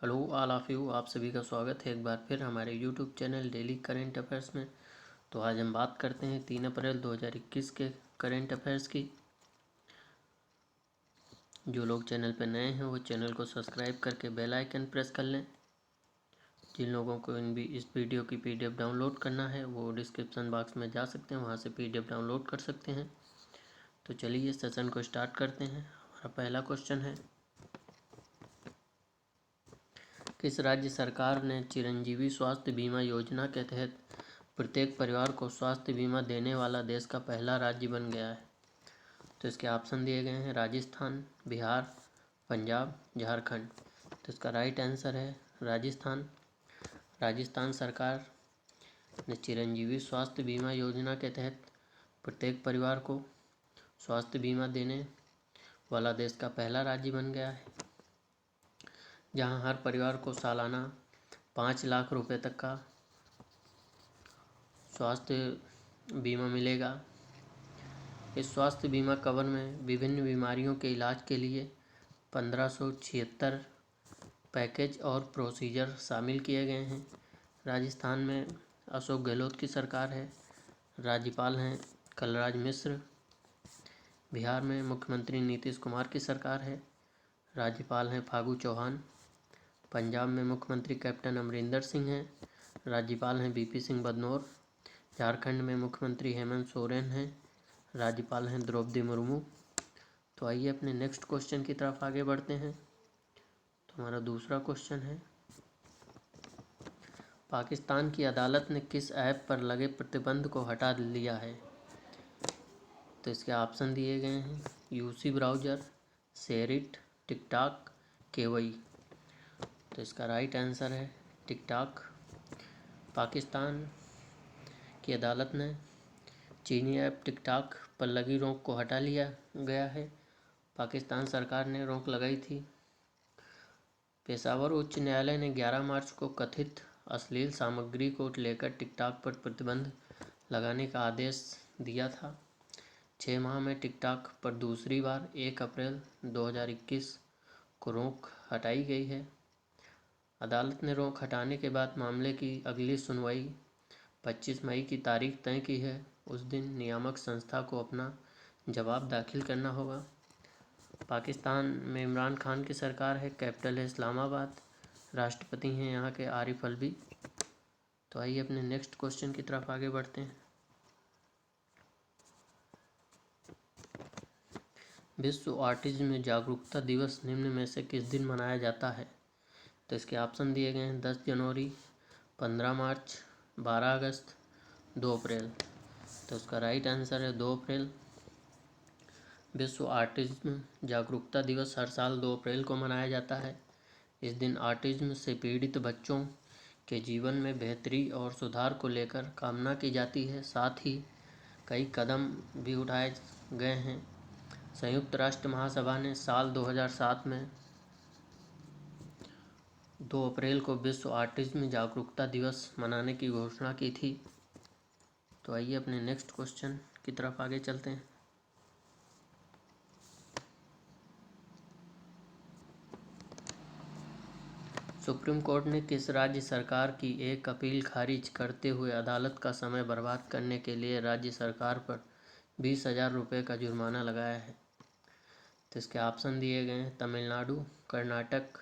Hello all of you, आप सभी का स्वागत है एक बार फिर हमारे YouTube channel daily current affairs में। तो आज हम बात करते हैं 3 अप्रैल 2021 के करंट अफेयर्स की। जो लोग चैनल पर नए हैं वो चैनल को सब्सक्राइब करके बेल आइकन प्रेस कर लें। जिन लोगों को इस वीडियो की पीडीएफ डाउनलोड करना है वो डिस्क्रिप्शन बॉक्स में जा सकते हैं, वहाँ से पीडीएफ डाउनलोड कर सकते हैं। तो चलिए सेशन को स्टार्ट करते हैं। हमारा पहला क्वेश्चन है, किस राज्य सरकार ने चिरंजीवी स्वास्थ्य बीमा योजना के तहत प्रत्येक परिवार को स्वास्थ्य बीमा देने वाला देश का पहला राज्य बन गया है? तो इसके ऑप्शन दिए गए हैं, राजस्थान, बिहार, पंजाब, झारखंड। तो इसका राइट आंसर है राजस्थान। राजस्थान सरकार ने चिरंजीवी स्वास्थ्य बीमा योजना के तहत प्रत्येक परिवार को स्वास्थ्य बीमा देने वाला देश का पहला राज्य बन गया है, जहां हर परिवार को सालाना 5 लाख रुपए तक का स्वास्थ्य बीमा मिलेगा। इस स्वास्थ्य बीमा कवर में विभिन्न बीमारियों के इलाज के लिए 1576 पैकेज और प्रोसीजर शामिल किए गए हैं। राजस्थान में अशोक गहलोत की सरकार है, राज्यपाल हैं कलराज मिश्र। बिहार में मुख्यमंत्री नीतीश कुमार की सरकार है, राज्यपाल हैं फागू चौहान। पंजाब में मुख्यमंत्री कैप्टन अमरिंदर सिंह हैं, राज्यपाल हैं बीपी सिंह बदनौर। झारखंड में मुख्यमंत्री हेमंत सोरेन हैं, राज्यपाल हैं द्रौपदी मुर्मू। तो आइए अपने नेक्स्ट क्वेश्चन की तरफ आगे बढ़ते हैं। तो हमारा दूसरा क्वेश्चन है, पाकिस्तान की अदालत ने किस ऐप पर लगे प्रतिबंध को हटा लिया है? तो इसके ऑप्शन दिए गए हैं, यूसी ब्राउज़र, शेरिट, टिकटॉक, केवई। तो इसका राइट आंसर है टिकटॉक। पाकिस्तान की अदालत ने चीनी ऐप टिकटॉक पर लगी रोक को हटा लिया गया है। पाकिस्तान सरकार ने रोक लगाई थी। पेशावर उच्च न्यायालय ने 11 मार्च को कथित अश्लील सामग्री को लेकर टिकटॉक पर प्रतिबंध लगाने का आदेश दिया था। 6 माह में टिकटॉक पर दूसरी बार 1 अप्रैल 2021 को रोक हटाई गई है। अदालत ने रोक हटाने के बाद मामले की अगली सुनवाई 25 मई की तारीख तय की है। उस दिन नियामक संस्था को अपना जवाब दाखिल करना होगा। पाकिस्तान में इमरान खान की सरकार है, कैपिटल है इस्लामाबाद, राष्ट्रपति हैं यहाँ के आरिफ अलवी। तो आइए अपने नेक्स्ट क्वेश्चन की तरफ आगे बढ़ते हैं। विश्व ऑटिज्म जागरूकता दिवस निम्न में से किस दिन मनाया जाता है? तो इसके ऑप्शन दिए गए हैं, 10 जनवरी, 15 मार्च, 12 अगस्त, 2 अप्रैल। तो उसका राइट आंसर है 2 अप्रैल। विश्व ऑटिज्म जागरूकता दिवस हर साल 2 अप्रैल को मनाया जाता है। इस दिन ऑटिज्म से पीड़ित बच्चों के जीवन में बेहतरी और सुधार को लेकर कामना की जाती है। साथ ही कई कदम भी उठाए गए हैं। संयुक्त राष्ट्र महासभा ने साल 2007 में 2 अप्रैल को विश्व ऑटिज्म जागरूकता दिवस मनाने की घोषणा की थी। तो आइए अपने नेक्स्ट क्वेश्चन की तरफ आगे चलते हैं। सुप्रीम कोर्ट ने किस राज्य सरकार की एक अपील खारिज करते हुए अदालत का समय बर्बाद करने के लिए राज्य सरकार पर 20,000 रुपये का जुर्माना लगाया है? तो इसके ऑप्शन दिए गए हैं, तमिलनाडु, कर्नाटक,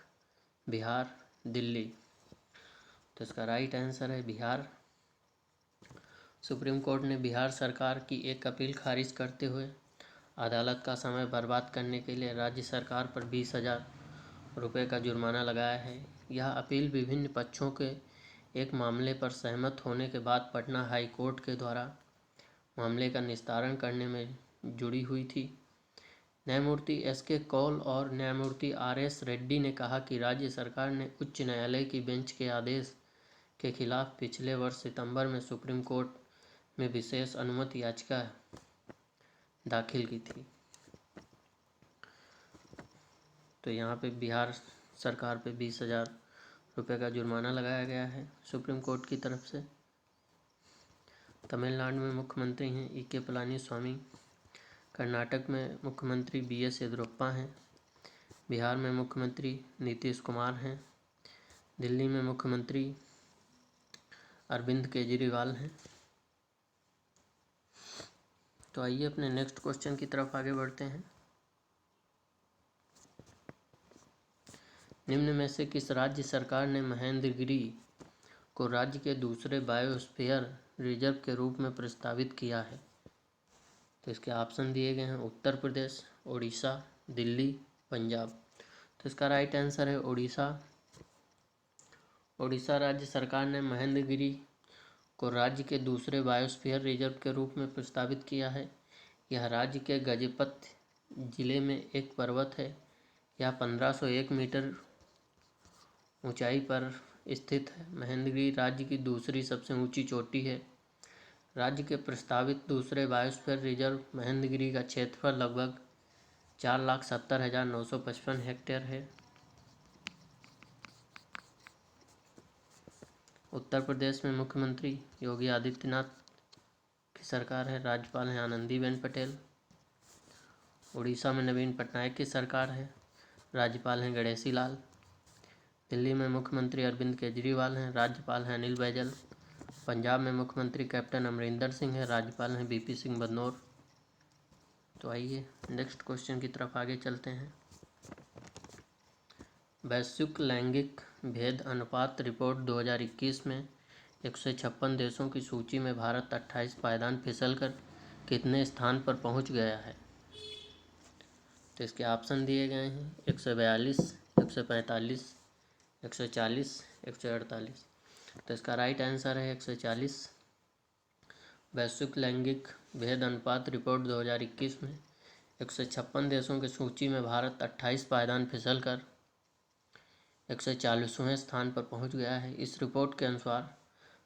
बिहार, दिल्ली। तो इसका राइट आंसर है बिहार। सुप्रीम कोर्ट ने बिहार सरकार की एक अपील खारिज करते हुए अदालत का समय बर्बाद करने के लिए राज्य सरकार पर 20,000 रुपये का जुर्माना लगाया है। यह अपील विभिन्न पक्षों के एक मामले पर सहमत होने के बाद पटना हाई कोर्ट के द्वारा मामले का निस्तारण करने में जुड़ी हुई थी। न्यायमूर्ति एस.के. कौल और न्यायमूर्ति आर.एस. रेड्डी ने कहा कि राज्य सरकार ने उच्च न्यायालय की बेंच के आदेश के खिलाफ पिछले वर्ष सितंबर में सुप्रीम कोर्ट में विशेष अनुमति याचिका दाखिल की थी। तो यहाँ पे बिहार सरकार पे 20,000 रुपये का जुर्माना लगाया गया है सुप्रीम कोर्ट की तरफ से। तमिलनाडु में मुख्यमंत्री हैं ई.के. पलानीस्वामी। कर्नाटक में मुख्यमंत्री बी.एस. येदियुरप्पा हैं। बिहार में मुख्यमंत्री नीतीश कुमार हैं। दिल्ली में मुख्यमंत्री अरविंद केजरीवाल हैं। तो आइए अपने नेक्स्ट क्वेश्चन की तरफ आगे बढ़ते हैं। निम्न में से किस राज्य सरकार ने महेंद्रगिरी को राज्य के दूसरे बायोस्फीयर रिजर्व के रूप में प्रस्तावित किया है? तो इसके ऑप्शन दिए गए हैं उत्तर प्रदेश, उड़ीसा, दिल्ली, पंजाब। तो इसका राइट आंसर है उड़ीसा। उड़ीसा राज्य सरकार ने महेंद्रगिरी को राज्य के दूसरे बायोस्फीयर रिजर्व के रूप में प्रस्तावित किया है। यह राज्य के गजपत जिले में एक पर्वत है। यह 1501 मीटर ऊंचाई पर स्थित है। महेंद्रगिरी राज्य की दूसरी सबसे ऊंची चोटी है। राज्य के प्रस्तावित दूसरे बायोस्फीयर रिजर्व महेंद्रगिरी का क्षेत्रफल लगभग 4,70,955 हेक्टेयर है। उत्तर प्रदेश में मुख्यमंत्री योगी आदित्यनाथ की सरकार है। राज्यपाल हैं आनंदीबेन पटेल। उड़ीसा में नवीन पटनायक की सरकार है। राज्यपाल हैं गणेशी लाल। दिल्ली में मुख्यमंत्री अरविंद केजरीवाल हैं। राज्यपाल हैं अनिल बैजल। पंजाब में मुख्यमंत्री कैप्टन अमरिंदर सिंह है। राज्यपाल हैं बीपी सिंह बदनौर। तो आइए नेक्स्ट क्वेश्चन की तरफ आगे चलते हैं। वैश्विक लैंगिक भेद अनुपात रिपोर्ट 2021 में 156 देशों की सूची में भारत 28 पायदान फिसलकर कितने स्थान पर पहुंच गया है? तो इसके ऑप्शन दिए गए हैं 142, 145, 140, 148। तो इसका राइट आंसर है 140। वैश्विक लैंगिक भेद अनुपात रिपोर्ट 2021 में 156 देशों की सूची में भारत 28 पायदान फिसलकर 140वें स्थान पर पहुंच गया है। इस रिपोर्ट के अनुसार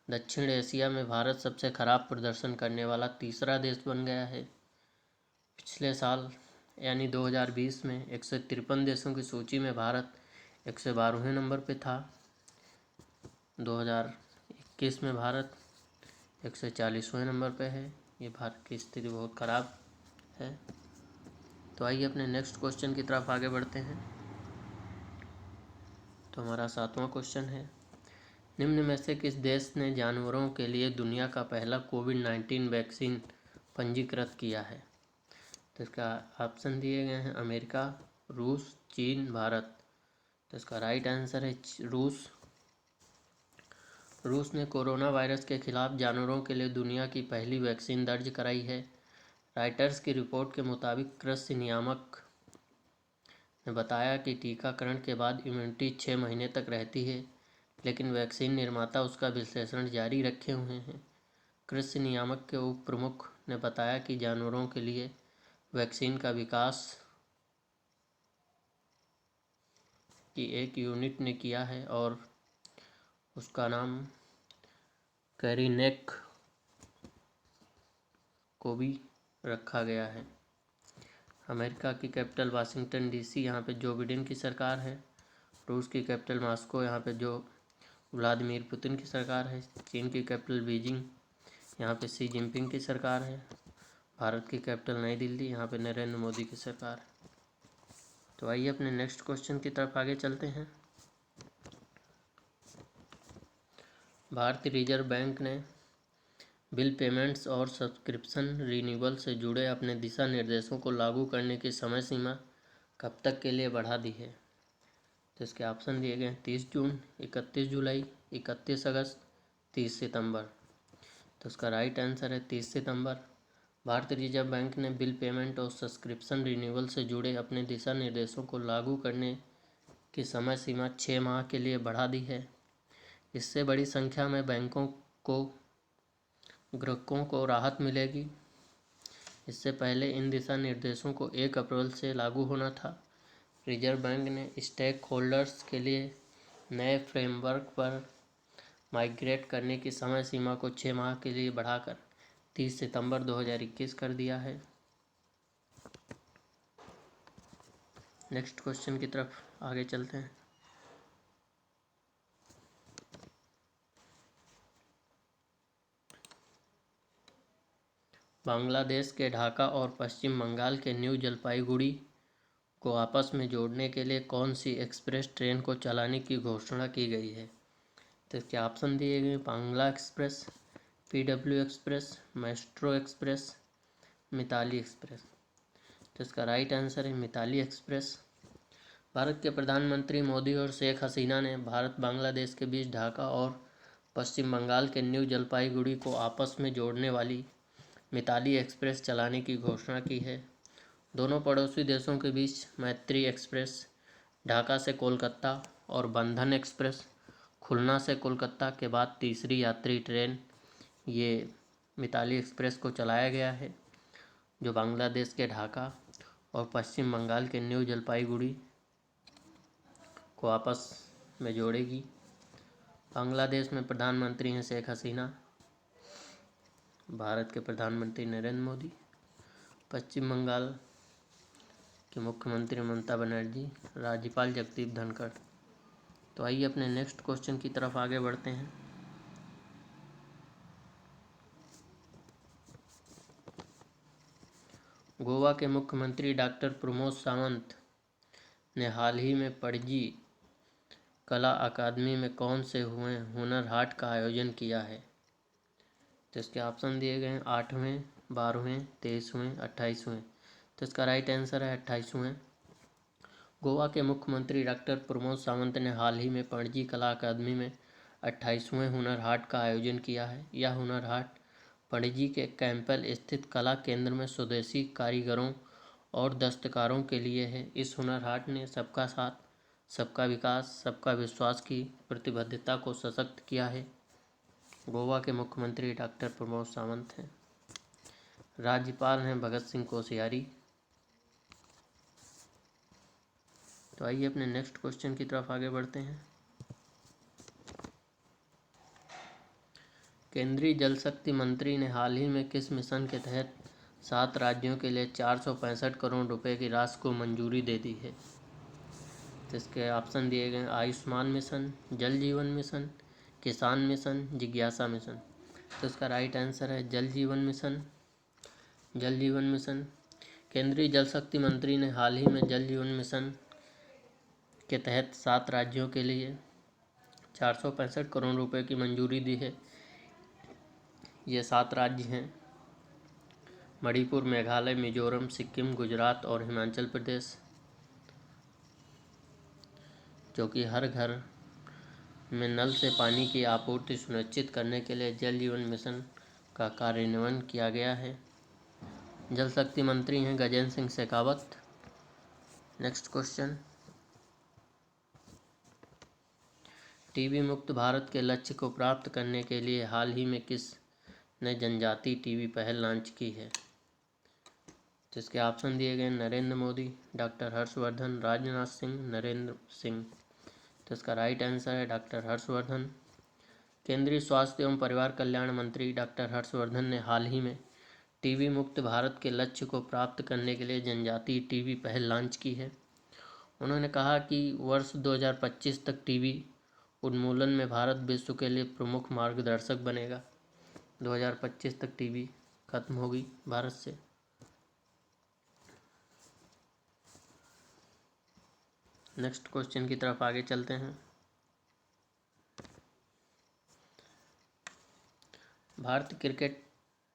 दक्षिण एशिया में भारत सबसे खराब प्रदर्शन करने वाला तीसरा देश बन गया है। पिछले साल यानी 2020 में 153 देशों की सूची में भारत 112वें नंबर पे था। 2021 में भारत 140वें नंबर पे है। ये भारत की स्थिति बहुत ख़राब है। तो आइए अपने नेक्स्ट क्वेश्चन की तरफ आगे बढ़ते हैं। तो हमारा 7वां क्वेश्चन है, निम्न में से किस देश ने जानवरों के लिए दुनिया का पहला कोविड-19 वैक्सीन पंजीकृत किया है? तो इसका ऑप्शन दिए गए हैं अमेरिका, रूस, चीन, भारत। तो इसका राइट आंसर है रूस। रूस ने कोरोना वायरस के खिलाफ जानवरों के लिए दुनिया की पहली वैक्सीन दर्ज कराई है। राइटर्स की रिपोर्ट के मुताबिक कृषि नियामक ने बताया कि टीकाकरण के बाद इम्यूनिटी 6 महीने तक रहती है, लेकिन वैक्सीन निर्माता उसका विश्लेषण जारी रखे हुए हैं। कृषि नियामक के उप प्रमुख ने बताया कि जानवरों के लिए वैक्सीन का विकास की एक यूनिट ने किया है और उसका नाम कैरिनेक को भी रखा गया है। अमेरिका की कैपिटल वाशिंगटन डीसी, यहाँ पे जो बिडेन की सरकार है। रूस की कैपिटल मॉस्को, यहाँ पे जो व्लादिमीर पुतिन की सरकार है। चीन की कैपिटल बीजिंग, यहाँ पे शी जिनपिंग की सरकार है। भारत की कैपिटल नई दिल्ली, यहाँ पे नरेंद्र मोदी की सरकार है। तो आइए अपने नेक्स्ट क्वेश्चन की तरफ आगे चलते हैं। भारतीय रिजर्व बैंक ने बिल पेमेंट्स और सब्सक्रिप्शन रिन्यूअल से जुड़े अपने दिशा निर्देशों को लागू करने की समय सीमा कब तक के लिए बढ़ा दी है? तो इसके ऑप्शन दिए गए हैं 30 जून, 31 जुलाई, 31 अगस्त, 30 सितंबर। तो इसका राइट आंसर है 30 सितंबर। भारतीय रिजर्व बैंक ने बिल पेमेंट और सब्सक्रिप्शन रिन्यूअल से जुड़े अपने दिशा निर्देशों को लागू करने की समय सीमा 6 माह के लिए बढ़ा दी है। इससे बड़ी संख्या में बैंकों को ग्राहकों को राहत मिलेगी। इससे पहले इन दिशा निर्देशों को 1 अप्रैल से लागू होना था। रिजर्व बैंक ने स्टेक होल्डर्स के लिए नए फ्रेमवर्क पर माइग्रेट करने की समय सीमा को 6 माह के लिए बढ़ाकर 30 सितंबर 2021 कर दिया है। नेक्स्ट क्वेश्चन की तरफ आगे चलते हैं। बांग्लादेश के ढाका और पश्चिम बंगाल के न्यू जलपाईगुड़ी को आपस में जोड़ने के लिए कौन सी एक्सप्रेस ट्रेन को चलाने की घोषणा की गई है? तो इसके ऑप्शन दिए गए Bangla express, PW express, metro express, Mitali express. तो इसका राइट आंसर है मिताली एक्सप्रेस। भारत के प्रधानमंत्री मोदी और शेख हसीना ने भारत बांग्लादेश के बीच ढाका और पश्चिम बंगाल के न्यू जलपाईगुड़ी को आपस में जोड़ने वाली मिताली एक्सप्रेस चलाने की घोषणा की है। दोनों पड़ोसी देशों के बीच मैत्री एक्सप्रेस ढाका से कोलकाता और बंधन एक्सप्रेस खुलना से कोलकाता के बाद तीसरी यात्री ट्रेन ये मिताली एक्सप्रेस को चलाया गया है, जो बांग्लादेश के ढाका और पश्चिम बंगाल के न्यू जलपाईगुड़ी को आपस में जोड़ेगी। बांग्लादेश में प्रधानमंत्री हैं शेख हसीना, भारत के प्रधानमंत्री नरेंद्र मोदी, पश्चिम बंगाल के मुख्यमंत्री ममता बनर्जी, राज्यपाल जगदीप धनखड़। तो आइए अपने नेक्स्ट क्वेश्चन की तरफ आगे बढ़ते हैं। गोवा के मुख्यमंत्री डॉक्टर प्रमोद सावंत ने हाल ही में पणजी कला अकादमी में कौन से हुए हुनर हाट का आयोजन किया है? तो इसके ऑप्शन दिए गए हैं 8वें, 12वें, 23वें, 28वें। तो इसका राइट आंसर है 28वें। गोवा के मुख्यमंत्री डॉक्टर प्रमोद सावंत ने हाल ही में पणजी कला अकादमी में 28वें हुनर हाट का आयोजन किया है। यह हुनर हाट पणजी के कैंपल स्थित कला केंद्र में स्वदेशी कारीगरों और दस्तकारों के लिए है। इस हुनर हाट ने सबका साथ, सबका विकास, सबका विश्वास की प्रतिबद्धता को सशक्त किया है। गोवा के मुख्यमंत्री डॉक्टर प्रमोद सावंत हैं। राज्यपाल हैं भगत सिंह कोश्यारी। तो आइए अपने नेक्स्ट क्वेश्चन की तरफ आगे बढ़ते हैं। केंद्रीय जल शक्ति मंत्री ने हाल ही में किस मिशन के तहत 7 राज्यों के लिए 465 करोड़ रुपए की राशि को मंजूरी दे दी है? तो इसके ऑप्शन दिए गए आयुष्मान मिशन, जल जीवन मिशन, किसान मिशन, जिज्ञासा मिशन। तो इसका राइट आंसर है जल जीवन मिशन। जल जीवन मिशन। केंद्रीय जल शक्ति मंत्री ने हाल ही में जल जीवन मिशन के तहत 7 राज्यों के लिए 465 करोड़ रुपए की मंजूरी दी है। ये 7 राज्य हैं मणिपुर, मेघालय, मिजोरम, सिक्किम, गुजरात और हिमाचल प्रदेश, जो कि हर घर में नल से पानी की आपूर्ति सुनिश्चित करने के लिए जल जीवन मिशन का कार्यान्वयन किया गया है। जल शक्ति मंत्री हैं Gajendra Singh Shekhawat. Next question, TB मुक्त भारत के लक्ष्य को प्राप्त करने के लिए हाल ही में किस ने जनजातीय टीबी पहल लॉन्च की है? जिसके ऑप्शन दिए गए नरेंद्र मोदी, डॉक्टर हर्षवर्धन, राजनाथ सिंह, नरेंद्र सिंह। तो इसका राइट आंसर है डॉक्टर हर्षवर्धन। केंद्रीय स्वास्थ्य एवं परिवार कल्याण मंत्री डॉक्टर हर्षवर्धन ने हाल ही में टीबी मुक्त भारत के लक्ष्य को प्राप्त करने के लिए जनजातीय टीबी पहल लॉन्च की है। उन्होंने कहा कि वर्ष 2025 तक टीबी उन्मूलन में भारत विश्व के लिए प्रमुख मार्गदर्शक बनेगा। 2025 तक टीबी खत्म होगी भारत से। नेक्स्ट क्वेश्चन की तरफ आगे चलते हैं। भारतीय क्रिकेट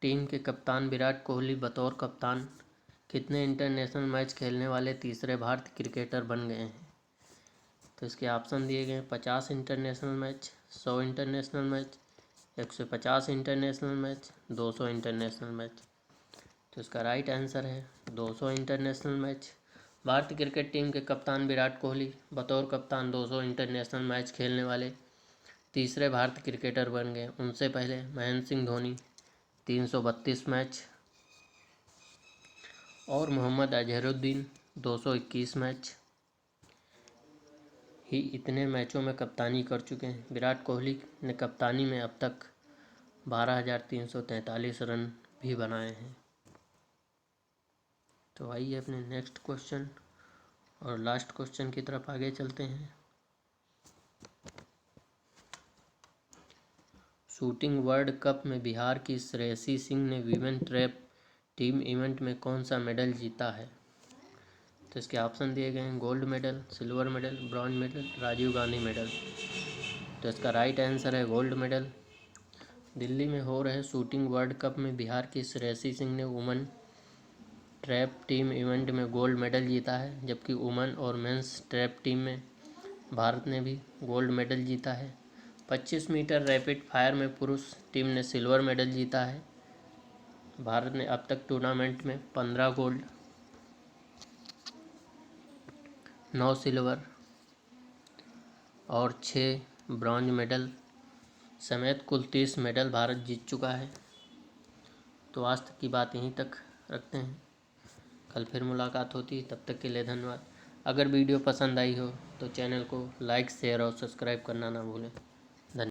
टीम के कप्तान विराट कोहली बतौर कप्तान कितने इंटरनेशनल मैच खेलने वाले तीसरे भारतीय क्रिकेटर बन गए हैं? तो इसके ऑप्शन दिए गए 50 international match, 100 international match, 150 international match, 200 international match. तो इसका राइट आंसर है 200 इंटरनेशनल मैच। भारतीय क्रिकेट टीम के कप्तान विराट कोहली बतौर कप्तान 200 इंटरनेशनल मैच खेलने वाले तीसरे भारतीय क्रिकेटर बन गए। उनसे पहले महेंद्र सिंह धोनी 332 मैच और मोहम्मद अजहरुद्दीन 221 मैच ही इतने मैचों में कप्तानी कर चुके हैं। विराट कोहली ने कप्तानी में अब तक 12,343 रन भी बनाए हैं। तो आइए अपने नेक्स्ट क्वेश्चन और लास्ट क्वेश्चन की तरफ आगे चलते हैं। शूटिंग वर्ल्ड कप में बिहार की श्रेयसी सिंह ने वीमेन ट्रैप टीम इवेंट में कौन सा मेडल जीता है? तो इसके ऑप्शन दिए गए हैं gold medal, silver medal, bronze medal, Rajiv Gandhi medal. तो इसका राइट आंसर है गोल्ड मेडल। दिल्ली में हो रहे शूटिंग वर्ल्ड कप में बिहार की श्रेयसी सिंह ने वुमेन ट्रैप टीम इवेंट में गोल्ड मेडल जीता है, जबकि वुमेन और मेंस ट्रैप टीम में भारत ने भी गोल्ड मेडल जीता है। 25 मीटर रैपिड फायर में पुरुष टीम ने सिल्वर मेडल जीता है। भारत ने अब तक टूर्नामेंट में 15 गोल्ड, 9 सिल्वर और 6 ब्रॉन्ज मेडल समेत कुल 30 मेडल भारत जीत चुका है। तो आज तक की बात यहीं तक रखते हैं, कल फिर मुलाकात होती। तब तक के लिए धन्यवाद। अगर वीडियो पसंद आई हो तो चैनल को लाइक, शेयर और सब्सक्राइब करना ना भूलें।